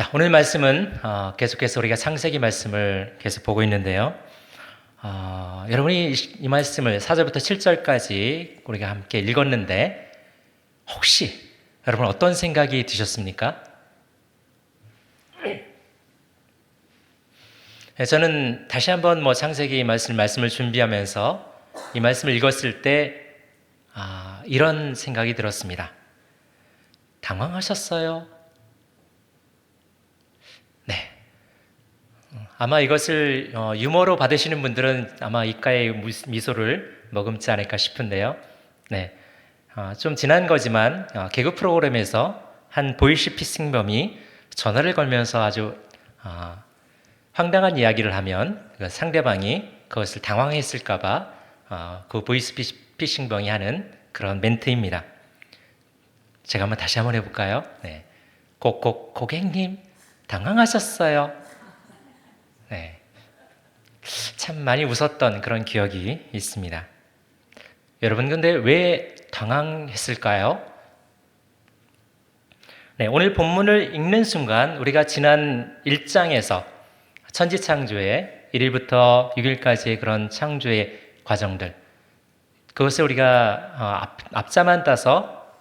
자, 오늘 말씀은 계속해서 우리가 창세기 말씀을 계속 보고 있는데요. 여러분이 이 말씀을 4절부터 7절까지 우리가 함께 읽었는데 혹시 여러분 어떤 생각이 드셨습니까? 저는 다시 한번 창세기 말씀을 준비하면서 이 말씀을 읽었을 때 이런 생각이 들었습니다. 당황하셨어요? 네. 아마 이것을 유머로 받으시는 분들은 아마 입가에 미소를 머금지 않을까 싶은데요. 네. 좀 지난 거지만 개그 프로그램에서 한 보이스피싱범이 전화를 걸면서 아주 황당한 이야기를 하면 상대방이 그것을 당황했을까봐 그 보이스피싱범이 하는 그런 멘트입니다. 제가 한번 다시 한번 해볼까요? 네. 고객님 당황하셨어요. 네. 참 많이 웃었던 그런 기억이 있습니다. 여러분, 근데 왜 당황했을까요? 네, 오늘 본문을 읽는 순간 우리가 지난 1장에서 천지창조의 1일부터 6일까지의 그런 창조의 과정들, 그것을 우리가 앞자만 따서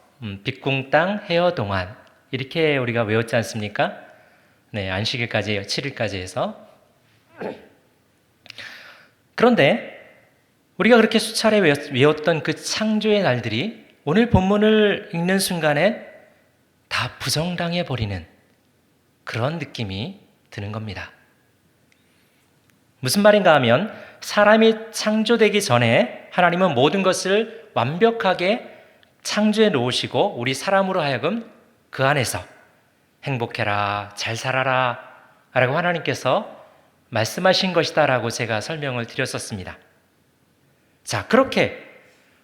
빛궁 땅 헤어 동안 이렇게 우리가 외웠지 않습니까? 네, 안식일까지 7일까지 해서. 그런데 우리가 그렇게 수차례 외웠던 그 창조의 날들이 오늘 본문을 읽는 순간에 다 부정당해 버리는 그런 느낌이 드는 겁니다. 무슨 말인가 하면 사람이 창조되기 전에 하나님은 모든 것을 완벽하게 창조해 놓으시고 우리 사람으로 하여금 그 안에서 행복해라, 잘 살아라 라고 하나님께서 말씀하신 것이다 라고 제가 설명을 드렸었습니다. 자, 그렇게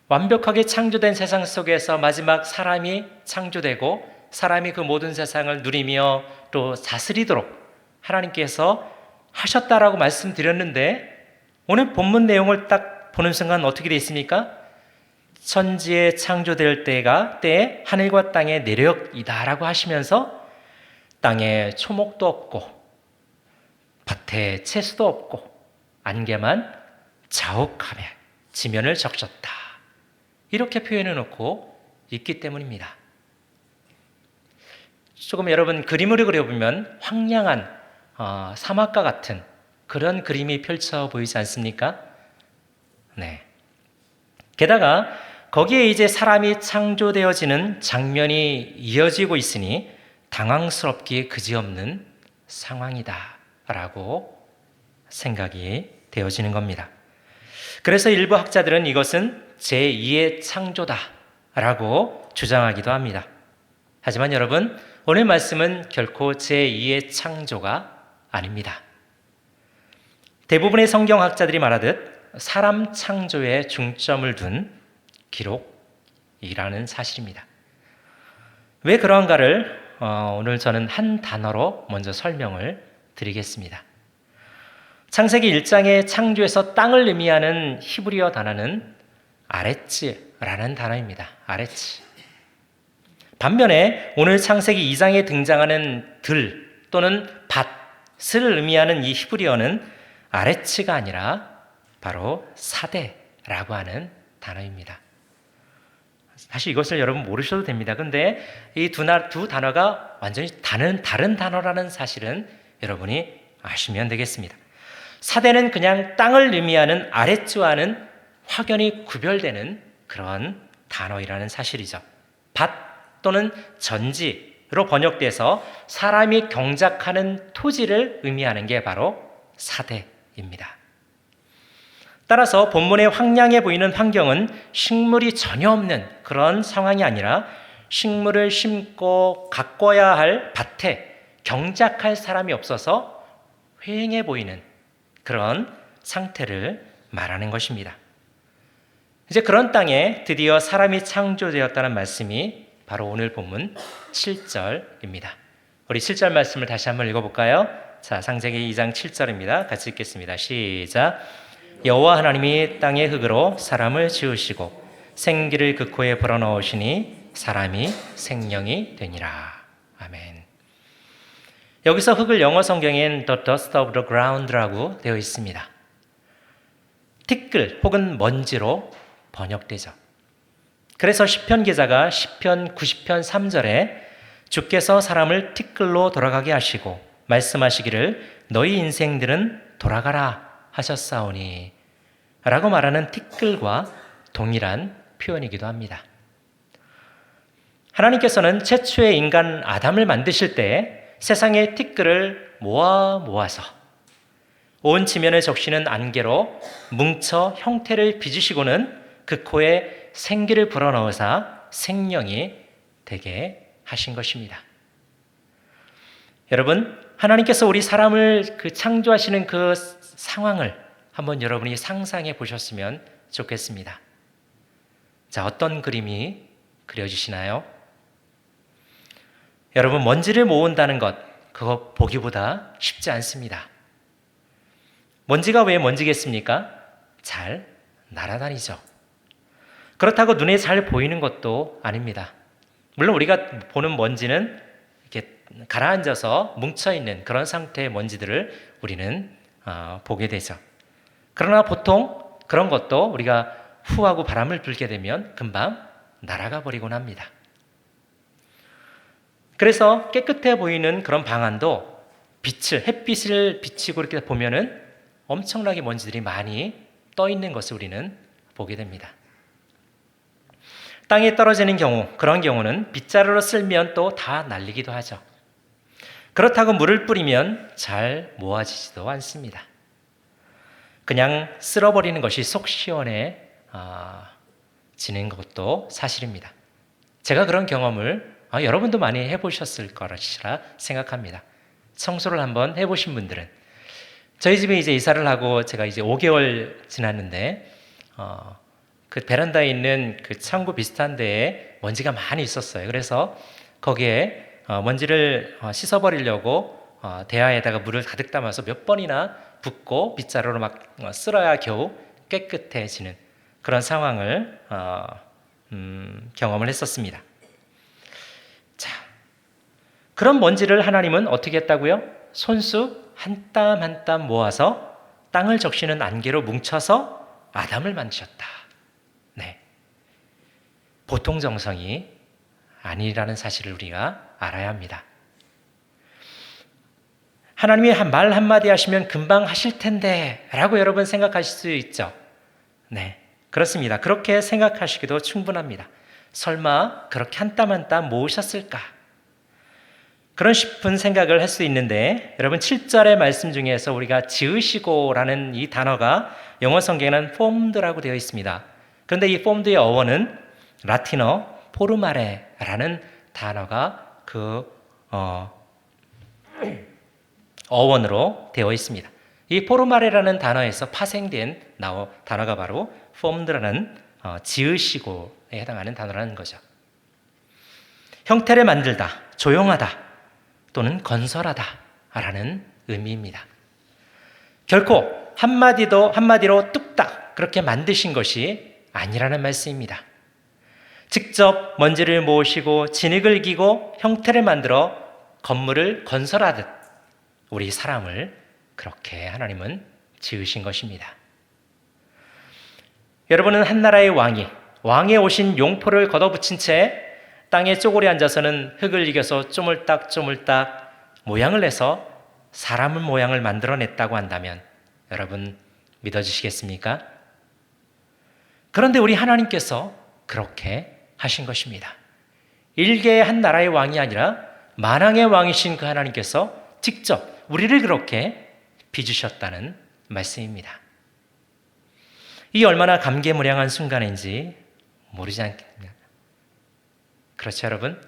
완벽하게 창조된 세상 속에서 마지막 사람이 창조되고 사람이 그 모든 세상을 누리며 또 다스리도록 하나님께서 하셨다라고 말씀드렸는데 오늘 본문 내용을 딱 보는 순간 어떻게 되어 있습니까? 천지에 창조될 때에 하늘과 땅의 내력이다라고 하시면서 땅에 초목도 없고 밭에 채소도 없고 안개만 자욱하며 지면을 적셨다. 이렇게 표현해 놓고 있기 때문입니다. 조금 여러분 그림으로 그려보면 황량한 사막과 같은 그런 그림이 펼쳐 보이지 않습니까? 네. 게다가 거기에 이제 사람이 창조되어지는 장면이 이어지고 있으니 당황스럽기에 그지없는 상황이다 라고 생각이 되어지는 겁니다. 그래서 일부 학자들은 이것은 제2의 창조다 라고 주장하기도 합니다. 하지만 여러분, 오늘 말씀은 결코 제2의 창조가 아닙니다. 대부분의 성경학자들이 말하듯 사람 창조에 중점을 둔 기록이라는 사실입니다. 왜 그런가를 오늘 저는 한 단어로 먼저 설명을 드리겠습니다. 창세기 1장의 창조에서 땅을 의미하는 히브리어 단어는 아레츠라는 단어입니다. 아레츠. 반면에 오늘 창세기 2장에 등장하는 들 또는 밭을 의미하는 이 히브리어는 아레츠가 아니라 바로 사대라고 하는 단어입니다. 사실 이것을 여러분 모르셔도 됩니다. 근데 이 두 단어가 완전히 다른 단어라는 사실은 여러분이 아시면 되겠습니다. 사대는 그냥 땅을 의미하는 아레츠와는 확연히 구별되는 그런 단어이라는 사실이죠. 밭 또는 전지로 번역돼서 사람이 경작하는 토지를 의미하는 게 바로 사대입니다. 따라서 본문의 황량해 보이는 환경은 식물이 전혀 없는 그런 상황이 아니라 식물을 심고 가꿔야 할 밭에 경작할 사람이 없어서 휑해 보이는 그런 상태를 말하는 것입니다. 이제 그런 땅에 드디어 사람이 창조되었다는 말씀이 바로 오늘 본문 7절입니다. 우리 7절 말씀을 다시 한번 읽어볼까요? 자, 창세기 2장 7절입니다. 같이 읽겠습니다. 시작. 여호와 하나님이 땅의 흙으로 사람을 지으시고 생기를 그 코에 불어넣으시니 사람이 생명이 되니라. 아멘. 여기서 흙을 영어 성경엔 the dust of the ground라고 되어 있습니다. 티끌 혹은 먼지로 번역되죠. 그래서 시편 기자가 시편 90편 3절에 주께서 사람을 티끌로 돌아가게 하시고 말씀하시기를 너희 인생들은 돌아가라 하셨사오니 라고 말하는 티끌과 동일한 표현이기도 합니다. 하나님께서는 최초의 인간 아담을 만드실 때 세상의 티끌을 모아서 온 지면을 적시는 안개로 뭉쳐 형태를 빚으시고는 그 코에 생기를 불어넣으사 생명이 되게 하신 것입니다. 여러분, 하나님께서 우리 사람을 창조하시는 그 상황을 한번 여러분이 상상해 보셨으면 좋겠습니다. 자, 어떤 그림이 그려지시나요? 여러분, 먼지를 모은다는 것, 그거 보기보다 쉽지 않습니다. 먼지가 왜 먼지겠습니까? 잘 날아다니죠. 그렇다고 눈에 잘 보이는 것도 아닙니다. 물론 우리가 보는 먼지는 이렇게 가라앉아서 뭉쳐있는 그런 상태의 먼지들을 우리는 보게 되죠. 그러나 보통 그런 것도 우리가 후하고 바람을 불게 되면 금방 날아가 버리곤 합니다. 그래서 깨끗해 보이는 그런 방안도 햇빛을 비치고 이렇게 보면은 엄청나게 먼지들이 많이 떠 있는 것을 우리는 보게 됩니다. 땅에 떨어지는 경우, 그런 경우는 빗자루로 쓸면 또 다 날리기도 하죠. 그렇다고 물을 뿌리면 잘 모아지지도 않습니다. 그냥 쓸어버리는 것이 속 시원해 지는 것도 사실입니다. 제가 그런 경험을 여러분도 많이 해보셨을 것이라 생각합니다. 청소를 한번 해보신 분들은 저희 집에 이제 이사를 하고 제가 이제 5개월 지났는데 그 베란다에 있는 그 창고 비슷한 데에 먼지가 많이 있었어요. 그래서 거기에 먼지를 씻어버리려고 대야에다가 물을 가득 담아서 몇 번이나 붓고 빗자루로 막 쓸어야 겨우 깨끗해지는 그런 상황을 경험을 했었습니다. 자, 그런 먼지를 하나님은 어떻게 했다고요? 손수 한 땀 한 땀 모아서 땅을 적시는 안개로 뭉쳐서 아담을 만드셨다. 네, 보통 정성이 아니라는 사실을 우리가 알아야 합니다. 하나님이 말 한마디 하시면 금방 하실 텐데 라고 여러분 생각하실 수 있죠. 네, 그렇습니다. 그렇게 생각하시기도 충분합니다. 설마 그렇게 한 땀 한 땀 모으셨을까? 그런 싶은 생각을 할 수 있는데 여러분 7절의 말씀 중에서 우리가 지으시고라는 이 단어가 영어 성경에는 formed라고 되어 있습니다. 그런데 이 formed의 어원은 라틴어 포르마레라는 단어가 그 어원으로 되어 있습니다. 이 포르마레라는 단어에서 파생된 단어가 바로 formed라는 지으시고에 해당하는 단어라는 거죠. 형태를 만들다, 조용하다 또는 건설하다라는 의미입니다. 결코 한마디로 뚝딱 그렇게 만드신 것이 아니라는 말씀입니다. 직접 먼지를 모으시고 진흙을 기고 형태를 만들어 건물을 건설하듯 우리 사람을 그렇게 하나님은 지으신 것입니다. 여러분은 한 나라의 왕의 오신 용포를 걷어붙인 채 땅에 쪼그려 앉아서는 흙을 이겨서 쪼물딱 모양을 내서 사람의 모양을 만들어냈다고 한다면 여러분 믿어주시겠습니까? 그런데 우리 하나님께서 그렇게 하신 것입니다. 일개의 한 나라의 왕이 아니라 만왕의 왕이신 그 하나님께서 직접 우리를 그렇게 빚으셨다는 말씀입니다. 이 얼마나 감개무량한 순간인지 모르지 않겠습니까? 그렇죠, 여러분?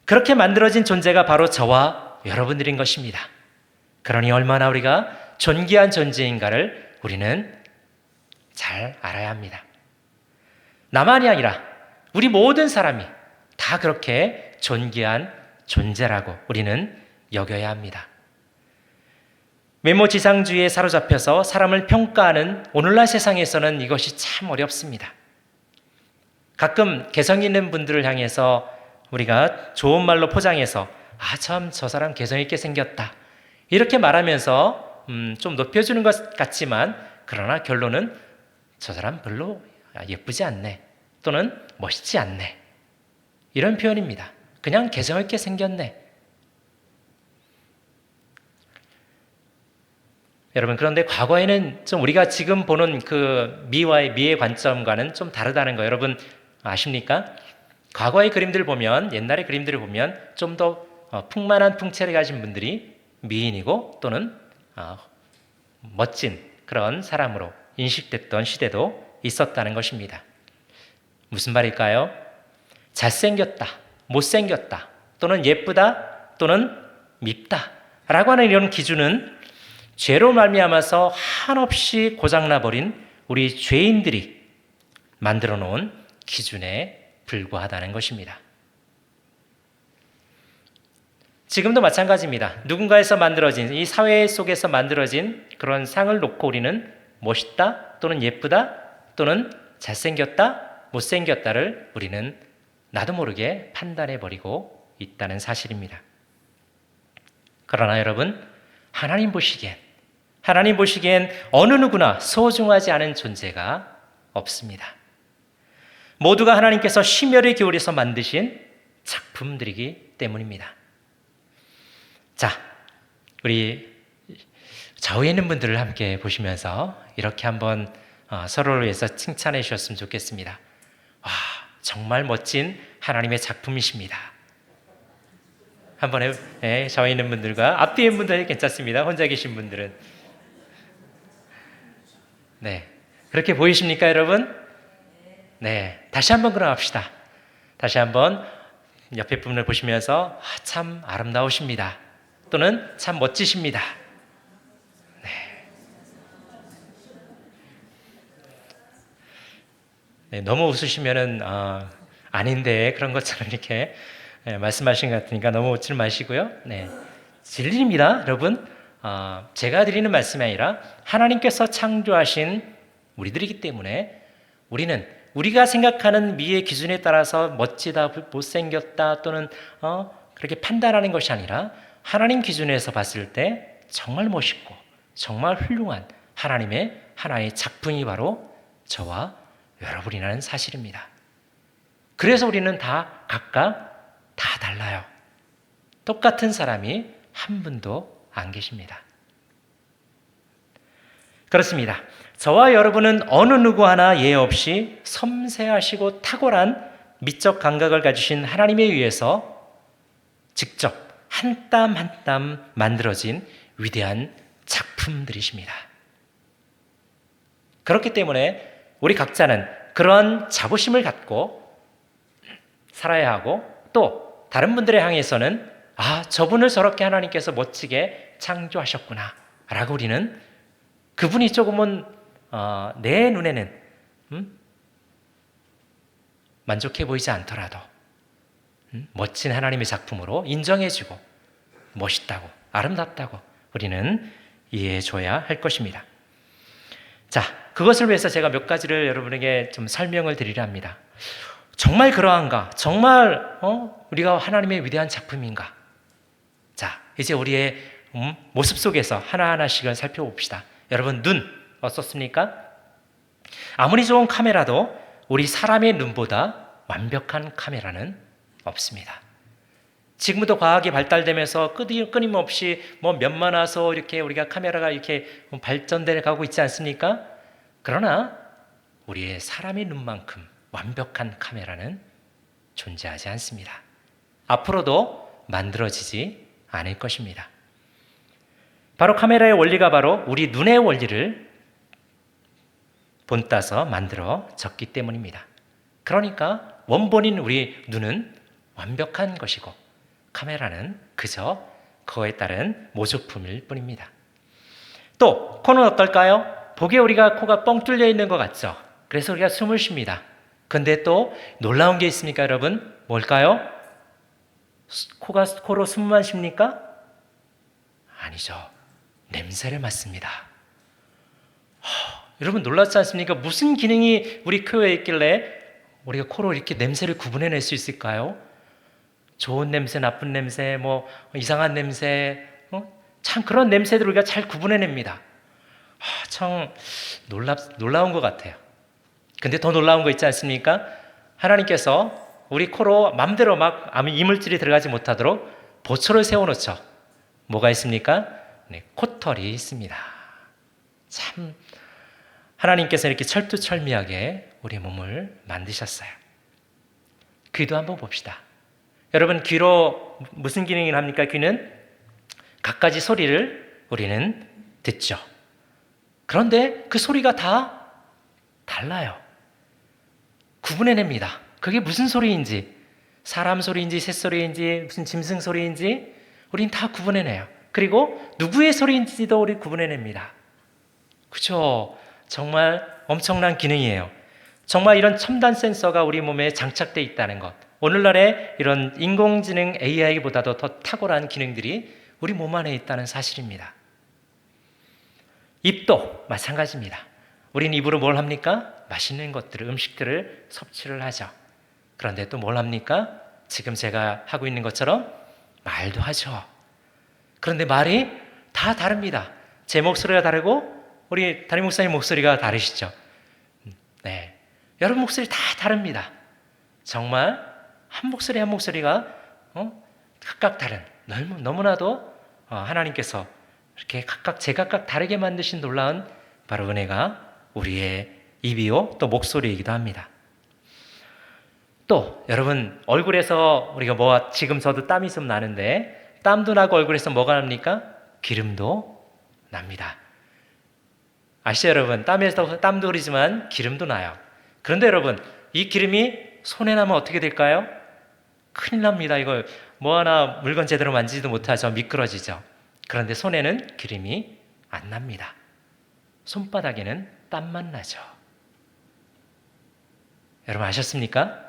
그렇게 만들어진 존재가 바로 저와 여러분들인 것입니다. 그러니 얼마나 우리가 존귀한 존재인가를 우리는 잘 알아야 합니다. 나만이 아니라 우리 모든 사람이 다 그렇게 존귀한 존재라고 우리는 여겨야 합니다. 메모지상주의에 사로잡혀서 사람을 평가하는 오늘날 세상에서는 이것이 참 어렵습니다. 가끔 개성 있는 분들을 향해서 우리가 좋은 말로 포장해서 아, 참 저 사람 개성 있게 생겼다. 이렇게 말하면서 좀 높여주는 것 같지만 그러나 결론은 저 사람 별로 예쁘지 않네. 또는 멋있지 않네. 이런 표현입니다. 그냥 개성 있게 생겼네. 여러분, 그런데 과거에는 좀 우리가 지금 보는 그 미의 관점과는 좀 다르다는 거 여러분 아십니까? 과거의 그림들을 보면, 옛날의 그림들을 보면 좀 더 풍만한 풍채를 가진 분들이 미인이고 또는 멋진 그런 사람으로 인식됐던 시대도 있었다는 것입니다. 무슨 말일까요? 잘생겼다, 못생겼다, 또는 예쁘다, 또는 밉다 라고 하는 이런 기준은 죄로 말미암아서 한없이 고장나버린 우리 죄인들이 만들어 놓은 기준에 불과하다는 것입니다. 지금도 마찬가지입니다. 누군가에서 만들어진, 이 사회 속에서 만들어진 그런 상을 놓고 우리는 멋있다 또는 예쁘다 또는 잘생겼다 못생겼다를 우리는 나도 모르게 판단해버리고 있다는 사실입니다. 그러나 여러분, 하나님 보시기엔 어느 누구나 소중하지 않은 존재가 없습니다. 모두가 하나님께서 심혈을 기울여서 만드신 작품들이기 때문입니다. 자, 우리 좌우에 있는 분들을 함께 보시면서 이렇게 한번 서로를 위해서 칭찬해 주셨으면 좋겠습니다. 와, 정말 멋진 하나님의 작품이십니다. 한번 좌우에 있는 분들과 앞에 있는 분들은 괜찮습니다. 혼자 계신 분들은. 네, 그렇게 보이십니까, 여러분? 네, 다시 한번 그럼 합시다. 다시 한번 옆에 분을 보시면서 참 아름다우십니다. 또는 참 멋지십니다. 네, 너무 웃으시면은 아닌데 그런 것처럼 이렇게 말씀하신 것 같으니까 너무 웃지 마시고요. 네, 진리입니다, 여러분. 제가 드리는 말씀이 아니라 하나님께서 창조하신 우리들이기 때문에 우리는 우리가 생각하는 미의 기준에 따라서 멋지다, 못생겼다 또는 그렇게 판단하는 것이 아니라 하나님 기준에서 봤을 때 정말 멋있고 정말 훌륭한 하나님의 하나의 작품이 바로 저와 여러분이라는 사실입니다. 그래서 우리는 다 각각 다 달라요. 똑같은 사람이 한 분도 안 계십니다. 그렇습니다. 저와 여러분은 어느 누구 하나 예외 없이 섬세하시고 탁월한 미적 감각을 가지신 하나님에 의해서 직접 한 땀 한 땀 만들어진 위대한 작품들이십니다. 그렇기 때문에 우리 각자는 그러한 자부심을 갖고 살아야 하고 또 다른 분들에 향해서는 저분을 저렇게 하나님께서 멋지게 창조하셨구나 라고 우리는 그분이 조금은 내 눈에는 만족해 보이지 않더라도 멋진 하나님의 작품으로 인정해주고 멋있다고 아름답다고 우리는 이해해줘야 할 것입니다. 자, 그것을 위해서 제가 몇 가지를 여러분에게 좀 설명을 드리려 합니다. 정말 그러한가? 정말 우리가 하나님의 위대한 작품인가? 자, 이제 우리의 모습 속에서 하나하나씩을 살펴봅시다. 여러분, 눈 어떻습니까? 아무리 좋은 카메라도 우리 사람의 눈보다 완벽한 카메라는 없습니다. 지금부터 과학이 발달되면서 끊임없이 몇 많아서 이렇게 우리가 카메라가 이렇게 발전돼 가고 있지 않습니까? 그러나 우리의 사람의 눈만큼 완벽한 카메라는 존재하지 않습니다. 앞으로도 만들어지지 않을 것입니다. 바로 카메라의 원리가 바로 우리 눈의 원리를 본따서 만들어졌기 때문입니다. 그러니까 원본인 우리 눈은 완벽한 것이고 카메라는 그저 그거에 따른 모조품일 뿐입니다. 또 코는 어떨까요? 보기에 우리가 코가 뻥 뚫려 있는 것 같죠? 그래서 우리가 숨을 쉽니다. 근데 또 놀라운 게 있습니까, 여러분? 뭘까요? 코로 숨만 쉽니까? 아니죠. 냄새를 맡습니다. 여러분 놀랐지 않습니까? 무슨 기능이 우리 코에 있길래 우리가 코로 이렇게 냄새를 구분해낼 수 있을까요? 좋은 냄새, 나쁜 냄새, 뭐 이상한 냄새, 참 그런 냄새들을 우리가 잘 구분해냅니다. 참 놀라운 것 같아요. 근데 더 놀라운 거 있지 않습니까? 하나님께서 우리 코로 마음대로 막 아무 이물질이 들어가지 못하도록 보초를 세워놓죠. 뭐가 있습니까? 네, 코털이 있습니다. 참 하나님께서 이렇게 철두철미하게 우리 몸을 만드셨어요. 귀도 한번 봅시다. 여러분, 귀로 무슨 기능을 합니까? 귀는 갖가지 소리를 우리는 듣죠. 그런데 그 소리가 다 달라요. 구분해냅니다. 그게 무슨 소리인지, 사람 소리인지 새소리인지 무슨 짐승 소리인지 우린 다 구분해내요. 그리고 누구의 소리인지도 우리 구분해냅니다. 그죠? 정말 엄청난 기능이에요. 정말 이런 첨단 센서가 우리 몸에 장착되어 있다는 것. 오늘날의 이런 인공지능 AI보다도 더 탁월한 기능들이 우리 몸 안에 있다는 사실입니다. 입도 마찬가지입니다. 우린 입으로 뭘 합니까? 맛있는 것들을, 음식들을 섭취를 하죠. 그런데 또 뭘 합니까? 지금 제가 하고 있는 것처럼 말도 하죠. 그런데 말이 다 다릅니다. 제 목소리가 다르고 우리 담임 목사님 목소리가 다르시죠. 네, 여러분 목소리 다 다릅니다. 정말 한 목소리 한 목소리가 각각 다른, 너무나도 하나님께서 이렇게 각각 제각각 다르게 만드신 놀라운 바로 은혜가 우리의 입이요 또 목소리이기도 합니다. 또 여러분 얼굴에서 우리가 지금 저도 땀이 좀 나는데 땀도 나고 얼굴에서 뭐가 납니까? 기름도 납니다. 아시죠 여러분? 땀도 흐르지만 기름도 나요. 그런데 여러분 이 기름이 손에 나면 어떻게 될까요? 큰일 납니다. 이거 뭐 하나 물건 제대로 만지지도 못하죠. 미끄러지죠. 그런데 손에는 기름이 안 납니다. 손바닥에는 땀만 나죠. 여러분 아셨습니까?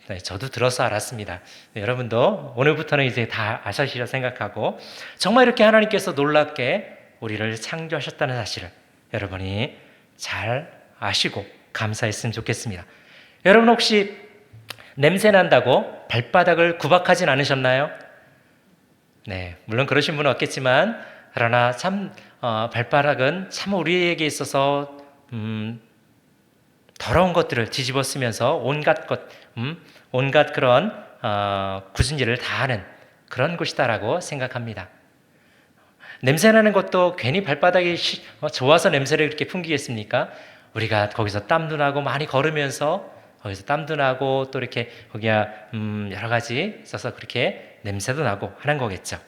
네, 저도 들어서 알았습니다. 네, 여러분도 오늘부터는 이제 다 아셨으리라 생각하고 정말 이렇게 하나님께서 놀랍게 우리를 창조하셨다는 사실을 여러분이 잘 아시고 감사했으면 좋겠습니다. 여러분 혹시 냄새 난다고 발바닥을 구박하진 않으셨나요? 네, 물론 그러신 분은 없겠지만 그러나 참 발바닥은 참 우리에게 있어서 더러운 것들을 뒤집어 쓰면서 온갖 그런 굳은 일을 다 하는 그런 곳이다라고 생각합니다. 냄새나는 것도 괜히 발바닥이 좋아서 냄새를 그렇게 풍기겠습니까? 우리가 거기서 땀도 나고 많이 걸으면서 거기서 땀도 나고 또 이렇게 거기야 여러 가지 있어서 그렇게 냄새도 나고 하는 거겠죠.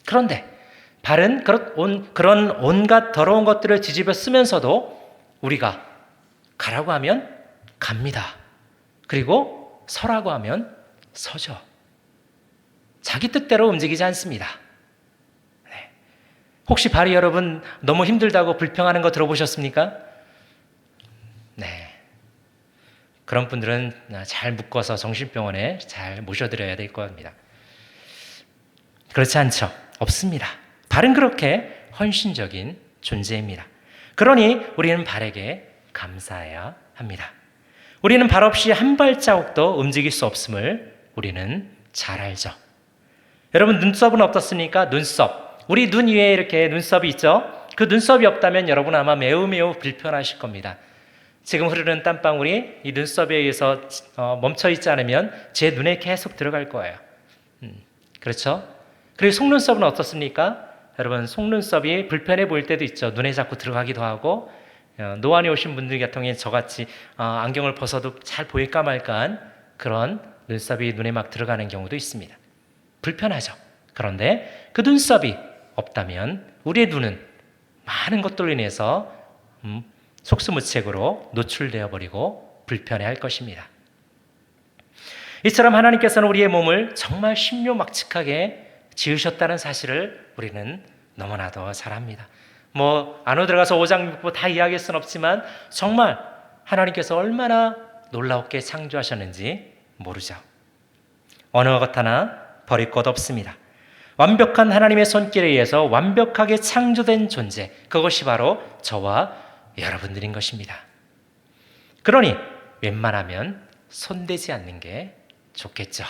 그런데 발은 그런 온갖 더러운 것들을 뒤집어 쓰면서도 우리가 가라고 하면 갑니다. 그리고 서라고 하면 서죠. 자기 뜻대로 움직이지 않습니다. 네. 혹시 발이 여러분 너무 힘들다고 불평하는 거 들어보셨습니까? 네. 그런 분들은 잘 묶어서 정신병원에 잘 모셔드려야 될 겁니다. 그렇지 않죠. 없습니다. 발은 그렇게 헌신적인 존재입니다. 그러니 우리는 발에게 감사해야 합니다. 우리는 발 없이 한 발자국도 움직일 수 없음을 우리는 잘 알죠. 여러분 눈썹은 어떻습니까? 눈썹. 우리 눈 위에 이렇게 눈썹이 있죠. 그 눈썹이 없다면 여러분 아마 매우 불편하실 겁니다. 지금 흐르는 땀방울이 이 눈썹에 의해서 멈춰 있지 않으면 제 눈에 계속 들어갈 거예요. 그렇죠? 그리고 속눈썹은 어떻습니까? 여러분 속눈썹이 불편해 보일 때도 있죠. 눈에 자꾸 들어가기도 하고 노안에 오신 분들 같은 경우에 저같이 안경을 벗어도 잘 보일까 말까한 그런 눈썹이 눈에 막 들어가는 경우도 있습니다. 불편하죠. 그런데 그 눈썹이 없다면 우리의 눈은 많은 것들로 인해서 속수무책으로 노출되어 버리고 불편해할 것입니다. 이처럼 하나님께서는 우리의 몸을 정말 신묘막측하게 지으셨다는 사실을 우리는 너무나도 잘 압니다. 안으로 들어가서 5장 6부 다 이야기할 수는 없지만 정말 하나님께서 얼마나 놀랍게 창조하셨는지 모르죠. 어느 것 하나 버릴 것 없습니다. 완벽한 하나님의 손길에 의해서 완벽하게 창조된 존재, 그것이 바로 저와 여러분들인 것입니다. 그러니 웬만하면 손대지 않는 게 좋겠죠.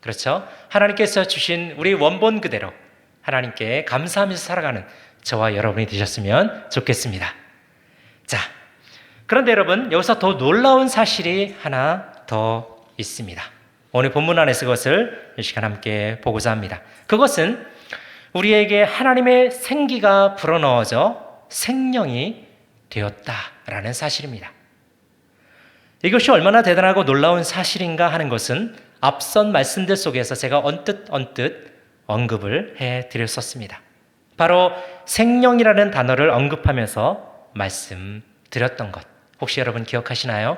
그렇죠? 하나님께서 주신 우리 원본 그대로 하나님께 감사하면서 살아가는 저와 여러분이 되셨으면 좋겠습니다. 자, 그런데 여러분, 여기서 더 놀라운 사실이 하나 더 있습니다. 오늘 본문 안에서 그것을 이 시간 함께 보고자 합니다. 그것은 우리에게 하나님의 생기가 불어넣어져 생명이 되었다라는 사실입니다. 이것이 얼마나 대단하고 놀라운 사실인가 하는 것은 앞선 말씀들 속에서 제가 언뜻 언급을 해드렸었습니다. 바로 생명이라는 단어를 언급하면서 말씀드렸던 것, 혹시 여러분 기억하시나요?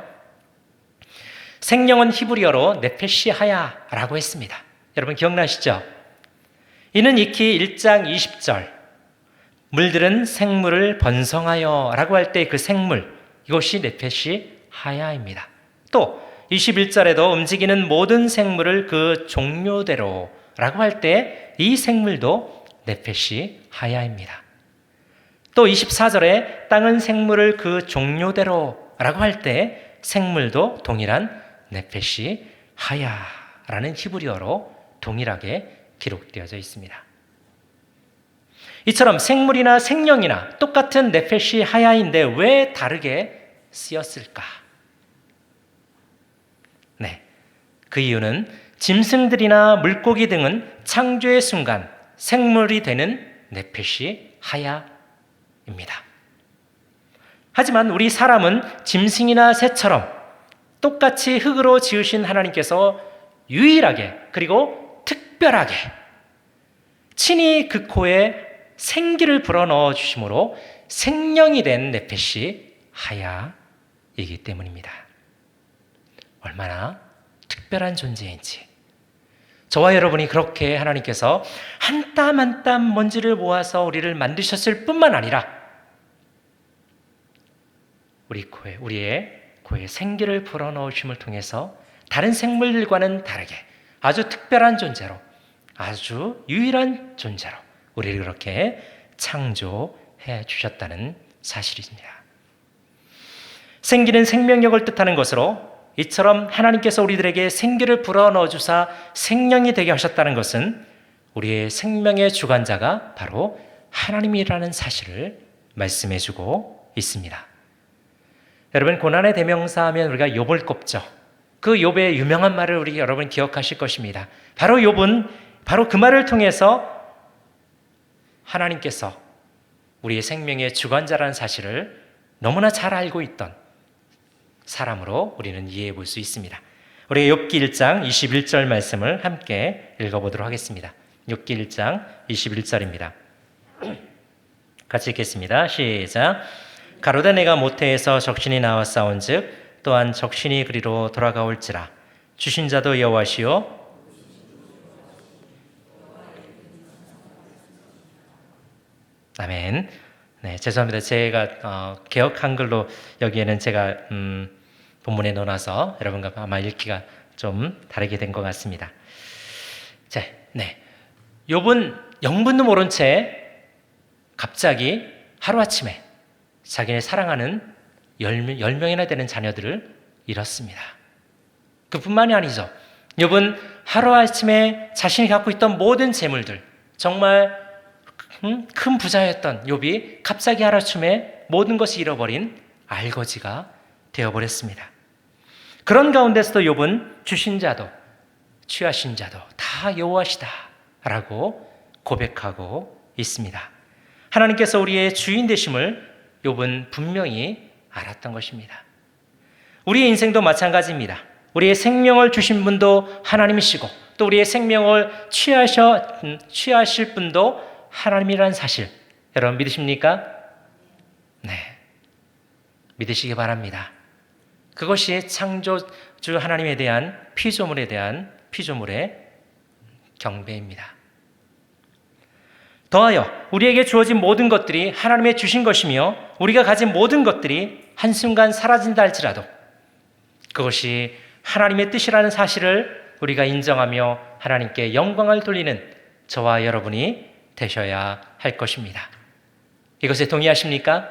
생명은 히브리어로 네페시하야라고 했습니다. 여러분 기억나시죠? 이는 익히 1장 20절 물들은 생물을 번성하여 라고 할 때 그 생물, 이것이 네페시하야입니다. 또 21절에도 움직이는 모든 생물을 그 종류대로 라고 할 때 이 생물도 네페시하야입니다. 또 24절에 땅은 생물을 그 종류대로 라고 할 때 생물도 동일한 네페시하야라는 히브리어로 동일하게 기록되어져 있습니다. 이처럼 생물이나 생명이나 똑같은 네페시하야인데 왜 다르게 쓰였을까? 네, 그 이유는 짐승들이나 물고기 등은 창조의 순간 생물이 되는 네페시하야입니다. 하지만 우리 사람은 짐승이나 새처럼 똑같이 흙으로 지으신 하나님께서 유일하게 그리고 특별하게 친히 그 코에 생기를 불어넣어 주심으로 생명이 된 네페시하야이기 때문입니다. 얼마나 특별한 존재인지, 저와 여러분이 그렇게 하나님께서 한 땀 한 땀 먼지를 모아서 우리를 만드셨을 뿐만 아니라 우리의 코에 생기를 불어넣으심을 통해서 다른 생물들과는 다르게 아주 특별한 존재로, 아주 유일한 존재로 우리를 그렇게 창조해 주셨다는 사실입니다. 생기는 생명력을 뜻하는 것으로 이처럼 하나님께서 우리들에게 생기를 불어넣어 주사 생명이 되게 하셨다는 것은 우리의 생명의 주관자가 바로 하나님이라는 사실을 말씀해 주고 있습니다. 여러분, 고난의 대명사 하면 우리가 욥을 꼽죠. 그 욥의 유명한 말을 우리 여러분 기억하실 것입니다. 바로 욥은 바로 그 말을 통해서 하나님께서 우리의 생명의 주관자라는 사실을 너무나 잘 알고 있던 사람으로 우리는 이해해 볼 수 있습니다. 우리 욥기 1장 21절 말씀을 함께 읽어보도록 하겠습니다. 욥기 1장 21절입니다. 같이 읽겠습니다. 시작. 가로되 내가 모태에서 적신이 나와 싸운즉 또한 적신이 그리로 돌아가올지라. 주신 자도 여호와시요 아멘. 네, 죄송합니다. 제가 개역 한글로 여기에는 제가 본문에 넣어놔서 여러분과 아마 읽기가 좀 다르게 된 것 같습니다. 자, 네, 욥은 영분도 모른 채 갑자기 하루아침에 자기네 사랑하는 10명이나 되는 자녀들을 잃었습니다. 그뿐만이 아니죠. 욥은 하루아침에 자신이 갖고 있던 모든 재물들, 정말 큰 부자였던 욥이 갑자기 하루아침에 모든 것을 잃어버린 알거지가 되어버렸습니다. 그런 가운데서도 욥은 주신 자도 취하신 자도 다 여호와시다 라고 고백하고 있습니다. 하나님께서 우리의 주인 되심을 욥은 분명히 알았던 것입니다. 우리의 인생도 마찬가지입니다. 우리의 생명을 주신 분도 하나님이시고 또 우리의 생명을 취하실 분도 하나님이라는 사실, 여러분 믿으십니까? 네, 믿으시기 바랍니다. 그것이 창조주 하나님에 대한 피조물의 경배입니다. 더하여 우리에게 주어진 모든 것들이 하나님의 주신 것이며 우리가 가진 모든 것들이 한순간 사라진다 할지라도 그것이 하나님의 뜻이라는 사실을 우리가 인정하며 하나님께 영광을 돌리는 저와 여러분이 되셔야 할 것입니다. 이것에 동의하십니까?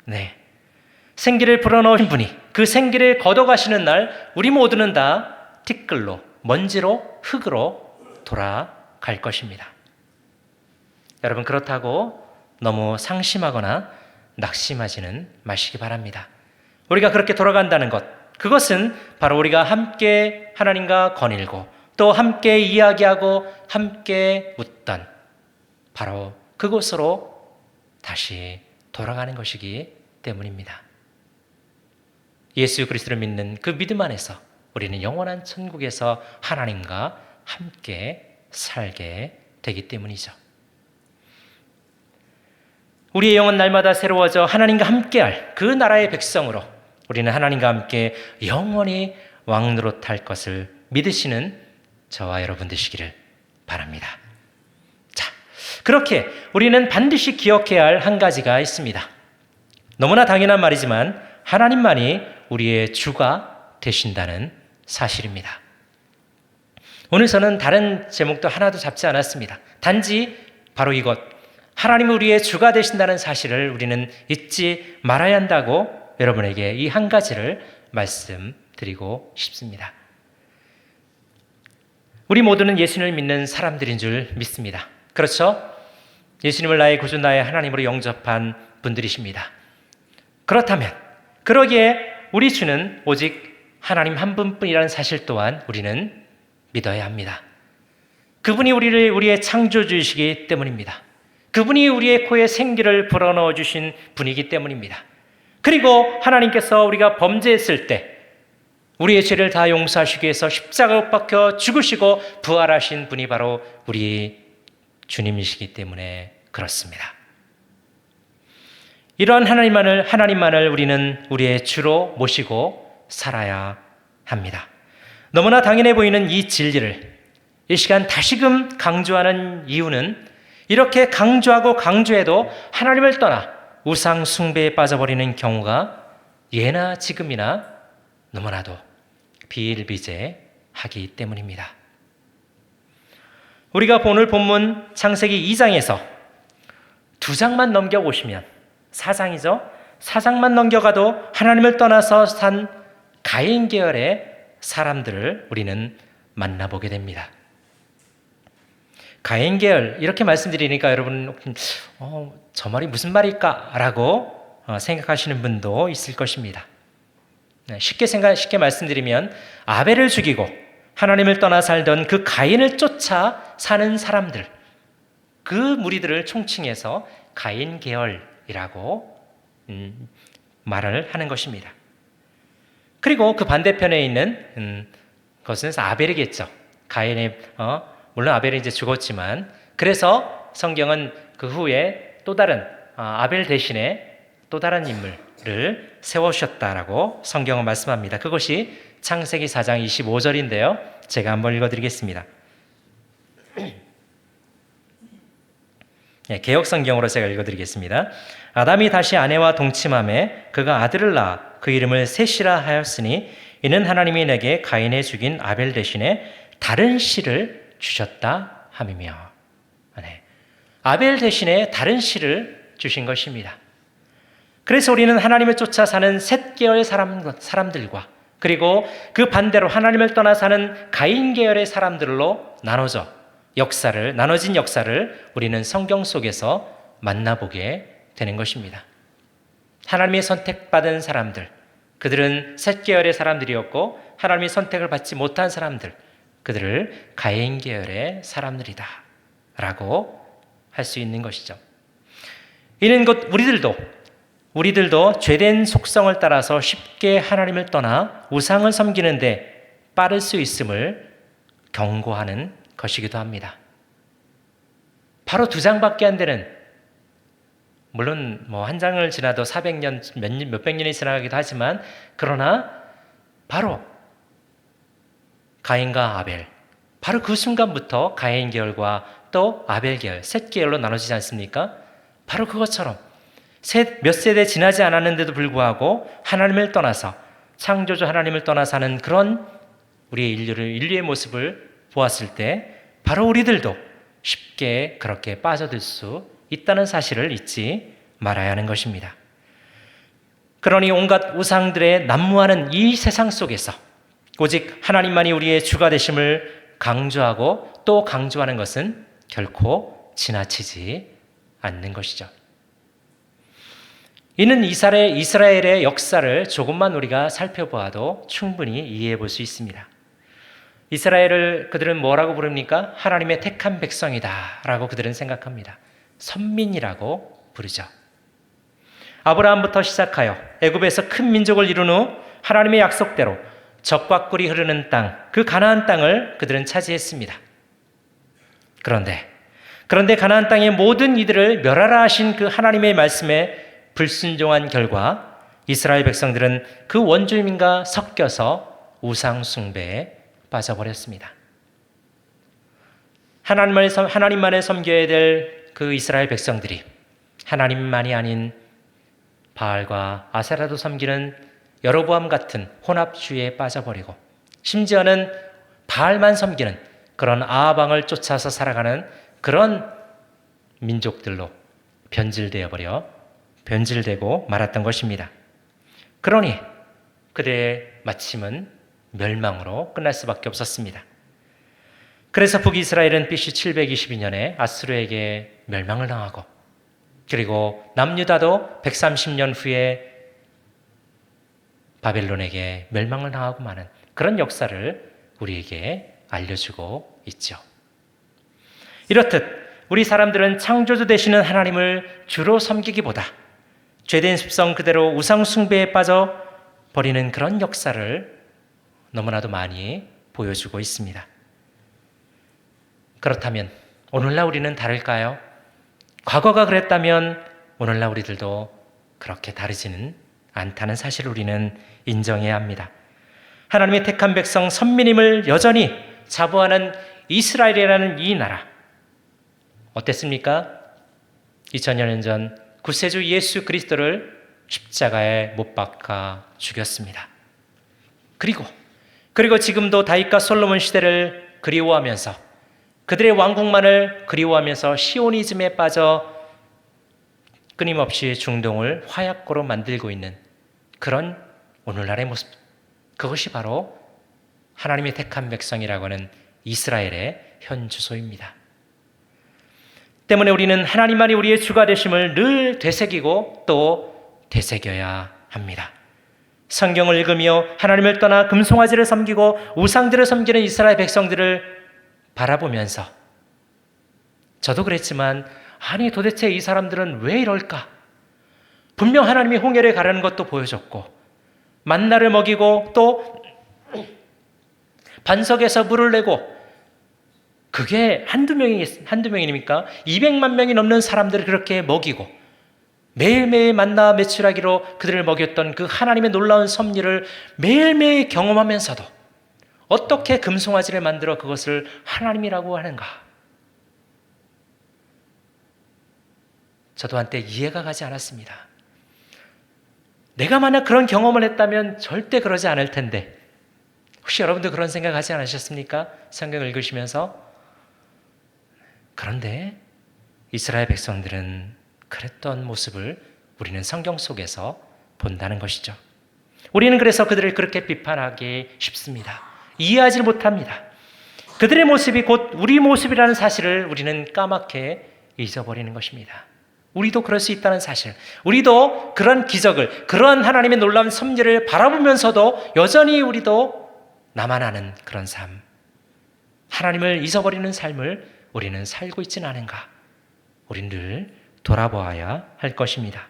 네. 생기를 불어넣으신 분이 그 생기를 걷어가시는 날 우리 모두는 다 티끌로, 먼지로, 흙으로 돌아갈 것입니다. 여러분, 그렇다고 너무 상심하거나 낙심하지는 마시기 바랍니다. 우리가 그렇게 돌아간다는 것, 그것은 바로 우리가 함께 하나님과 거닐고 또 함께 이야기하고 함께 웃던 바로 그곳으로 다시 돌아가는 것이기 때문입니다. 예수 그리스도를 믿는 그 믿음 안에서 우리는 영원한 천국에서 하나님과 함께 살게 되기 때문이죠. 우리의 영은 날마다 새로워져 하나님과 함께할 그 나라의 백성으로 우리는 하나님과 함께 영원히 왕노릇할 것을 믿으시는 저와 여러분 되시기를 바랍니다. 자, 그렇게 우리는 반드시 기억해야 할 한 가지가 있습니다. 너무나 당연한 말이지만 하나님만이 우리의 주가 되신다는 사실입니다. 오늘 저는 다른 제목도 하나도 잡지 않았습니다. 단지 바로 이것, 하나님은 우리의 주가 되신다는 사실을 우리는 잊지 말아야 한다고 여러분에게 이 한 가지를 말씀드리고 싶습니다. 우리 모두는 예수님을 믿는 사람들인 줄 믿습니다. 그렇죠? 예수님을 나의 구주, 나의 하나님으로 영접한 분들이십니다. 그렇다면, 그러기에 우리 주는 오직 하나님 한 분뿐이라는 사실 또한 우리는 믿어야 합니다. 그분이 우리를 우리의 창조주이시기 때문입니다. 그분이 우리의 코에 생기를 불어넣어 주신 분이기 때문입니다. 그리고 하나님께서 우리가 범죄했을 때 우리의 죄를 다 용서하시기 위해서 십자가에 못 박혀 죽으시고 부활하신 분이 바로 우리 주님이시기 때문에 그렇습니다. 이러한 하나님만을 우리는 우리의 주로 모시고 살아야 합니다. 너무나 당연해 보이는 이 진리를 이 시간 다시금 강조하는 이유는 이렇게 강조하고 강조해도 하나님을 떠나 우상 숭배에 빠져버리는 경우가 예나 지금이나 너무나도 비일비재하기 때문입니다. 우리가 오늘 본문 창세기 2장에서 2장만 넘겨보시면 4장이죠. 4장만 넘겨가도 하나님을 떠나서 산 가인 계열의 사람들을 우리는 만나보게 됩니다. 가인 계열, 이렇게 말씀드리니까 여러분 저 말이 무슨 말일까? 라고 생각하시는 분도 있을 것입니다. 쉽게 말씀드리면 아벨을 죽이고 하나님을 떠나 살던 그 가인을 쫓아 사는 사람들, 그 무리들을 총칭해서 가인 계열이라고 말을 하는 것입니다. 그리고 그 반대편에 있는 것은 아벨이겠죠. 가인의 물론 아벨이 이제 죽었지만, 그래서 성경은 그 후에 또 다른 아벨 대신에 또 다른 인물을 세우셨다라고 성경은 말씀합니다. 그것이 창세기 4장 25절인데요. 제가 한번 읽어드리겠습니다. 개역 성경으로 제가 읽어드리겠습니다. 아담이 다시 아내와 동침함에 그가 아들을 낳아 그 이름을 셋이라 하였으니 이는 하나님이 내게 가인의 죽인 아벨 대신에 다른 씨를 주셨다 함이며. 네. 아벨 대신에 다른 씨를 주신 것입니다. 그래서 우리는 하나님을 쫓아 사는 셋 계열의 사람들과 그리고 그 반대로 하나님을 떠나 사는 가인 계열의 사람들로 나눠진 역사를 우리는 성경 속에서 만나보게 되는 것입니다. 하나님의 선택받은 사람들, 그들은 셋 계열의 사람들이었고 하나님의 선택을 받지 못한 사람들, 그들을 가인 계열의 사람들이다 라고 할 수 있는 것이죠. 이는 곧 우리들도 죄된 속성을 따라서 쉽게 하나님을 떠나 우상을 섬기는데 빠를 수 있음을 경고하는 것이기도 합니다. 바로 2장밖에 안 되는, 물론 한 장을 지나도 400년, 몇백 년이 지나가기도 하지만, 그러나 바로 가인과 아벨, 바로 그 순간부터 가인 계열과 또 아벨 계열, 셋 계열로 나눠지지 않습니까? 바로 그것처럼 몇 세대 지나지 않았는데도 불구하고 하나님을 떠나서, 창조주 하나님을 떠나 사는 그런 우리의 인류의 모습을 보았을 때 바로 우리들도 쉽게 그렇게 빠져들 수 있다는 사실을 잊지 말아야 하는 것입니다. 그러니 온갖 우상들의 난무하는 이 세상 속에서 오직 하나님만이 우리의 주가 되심을 강조하고 또 강조하는 것은 결코 지나치지 않는 것이죠. 이는 이스라엘의 역사를 조금만 우리가 살펴보아도 충분히 이해해 볼 수 있습니다. 이스라엘을 그들은 뭐라고 부릅니까? 하나님의 택한 백성이다 라고 그들은 생각합니다. 선민이라고 부르죠. 아브라함부터 시작하여 애굽에서 큰 민족을 이룬 후 하나님의 약속대로 젖과 꿀이 흐르는 땅, 그 가나안 땅을 그들은 차지했습니다. 그런데 가나안 땅의 모든 이들을 멸하라 하신 그 하나님의 말씀에 불순종한 결과 이스라엘 백성들은 그 원주민과 섞여서 우상 숭배에 빠져버렸습니다. 하나님만을 섬겨야 될 그 이스라엘 백성들이 하나님만이 아닌 바알과 아세라도 섬기는 여로보암 같은 혼합주의에 빠져버리고 심지어는 바알만 섬기는 그런 아합왕을 쫓아서 살아가는 그런 민족들로 변질되고 말았던 것입니다. 그러니 그들의 마침은 멸망으로 끝날 수밖에 없었습니다. 그래서 북이스라엘은 BC 722년에 아수르에게 멸망을 당하고 그리고 남유다도 130년 후에 바벨론에게 멸망을 당하고 마는 그런 역사를 우리에게 알려주고 있죠. 이렇듯 우리 사람들은 창조주 되시는 하나님을 주로 섬기기보다 죄된 습성 그대로 우상 숭배에 빠져 버리는 그런 역사를 너무나도 많이 보여주고 있습니다. 그렇다면 오늘날 우리는 다를까요? 과거가 그랬다면 오늘날 우리들도 그렇게 다르지는 않다는 사실을 우리는 인정해야 합니다. 하나님의 택한 백성 선민임을 여전히 자부하는 이스라엘이라는 이 나라 어땠습니까? 2000여 년 전 구세주 예수 그리스도를 십자가에 못 박아 죽였습니다. 그리고 지금도 다윗과 솔로몬 시대를 그리워하면서 그들의 왕국만을 그리워하면서 시오니즘에 빠져 끊임없이 중동을 화약고로 만들고 있는 그런 오늘날의 모습, 그것이 바로 하나님의 택한 백성이라고 하는 이스라엘의 현 주소입니다. 때문에 우리는 하나님만이 우리의 주가 되심을 늘 되새기고 또 되새겨야 합니다. 성경을 읽으며 하나님을 떠나 금송아지를 섬기고 우상들을 섬기는 이스라엘 백성들을 바라보면서 저도 그랬지만 아니 도대체 이 사람들은 왜 이럴까? 분명 하나님이 홍해를 가르는 것도 보여줬고 만나를 먹이고 또 반석에서 물을 내고 그게 한두 명입니까? 200만 명이 넘는 사람들을 그렇게 먹이고 매일매일 만나 매출하기로 그들을 먹였던 그 하나님의 놀라운 섭리를 매일매일 경험하면서도 어떻게 금송아지를 만들어 그것을 하나님이라고 하는가? 저도 한때 이해가 가지 않았습니다. 내가 만약 그런 경험을 했다면 절대 그러지 않을 텐데 혹시 여러분도 그런 생각하지 않으셨습니까? 성경을 읽으시면서. 그런데 이스라엘 백성들은 그랬던 모습을 우리는 성경 속에서 본다는 것이죠. 우리는 그래서 그들을 그렇게 비판하기 쉽습니다. 이해하지 못합니다. 그들의 모습이 곧 우리 모습이라는 사실을 우리는 까맣게 잊어버리는 것입니다. 우리도 그럴 수 있다는 사실, 우리도 그런 기적을, 그런 하나님의 놀라운 섭리를 바라보면서도 여전히 우리도 나만 아는 그런 삶, 하나님을 잊어버리는 삶을 우리는 살고 있지는 않은가? 우린 늘 돌아보아야 할 것입니다.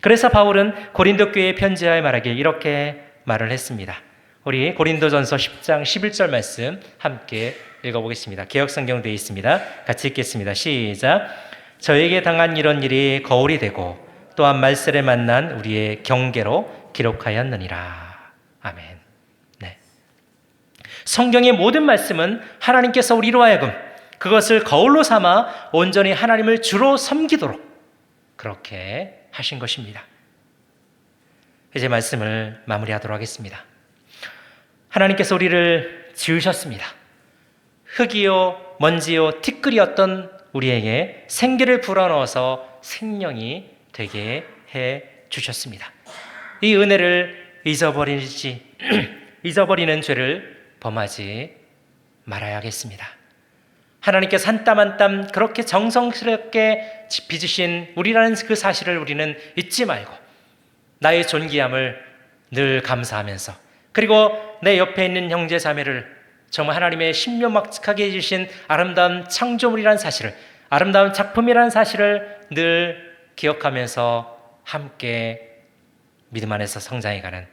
그래서 바울은 고린도 교회에 편지하여 말하길 이렇게 말을 했습니다. 우리 고린도전서 10장 11절 말씀 함께 읽어보겠습니다. 개역성경 되어 있습니다. 같이 읽겠습니다. 시작. 저에게 당한 이런 일이 거울이 되고 또한 말세를 만난 우리의 경계로 기록하였느니라. 아멘. 네. 성경의 모든 말씀은 하나님께서 우리로 하여금 그것을 거울로 삼아 온전히 하나님을 주로 섬기도록 그렇게 하신 것입니다. 이제 말씀을 마무리하도록 하겠습니다. 하나님께서 우리를 지으셨습니다. 흙이요 먼지요 티끌이었던 우리에게 생기를 불어넣어서 생명이 되게 해 주셨습니다. 이 은혜를 잊어버리는 죄를 범하지 말아야겠습니다. 하나님께서 한 땀 한 땀 그렇게 정성스럽게 빚으신 우리라는 그 사실을 우리는 잊지 말고 나의 존귀함을 늘 감사하면서, 그리고 내 옆에 있는 형제 자매를 정말 하나님의 신묘막측하게 해주신 아름다운 창조물이라는 사실을, 아름다운 작품이라는 사실을 늘 기억하면서 함께 믿음 안에서 성장해가는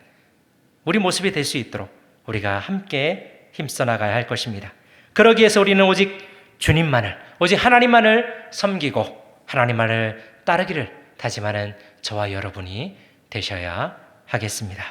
우리 모습이 될 수 있도록 우리가 함께 힘써 나가야 할 것입니다. 그러기 위해서 우리는 오직 주님만을, 오직 하나님만을 섬기고 하나님만을 따르기를 다짐하는 저와 여러분이 되셔야 하겠습니다.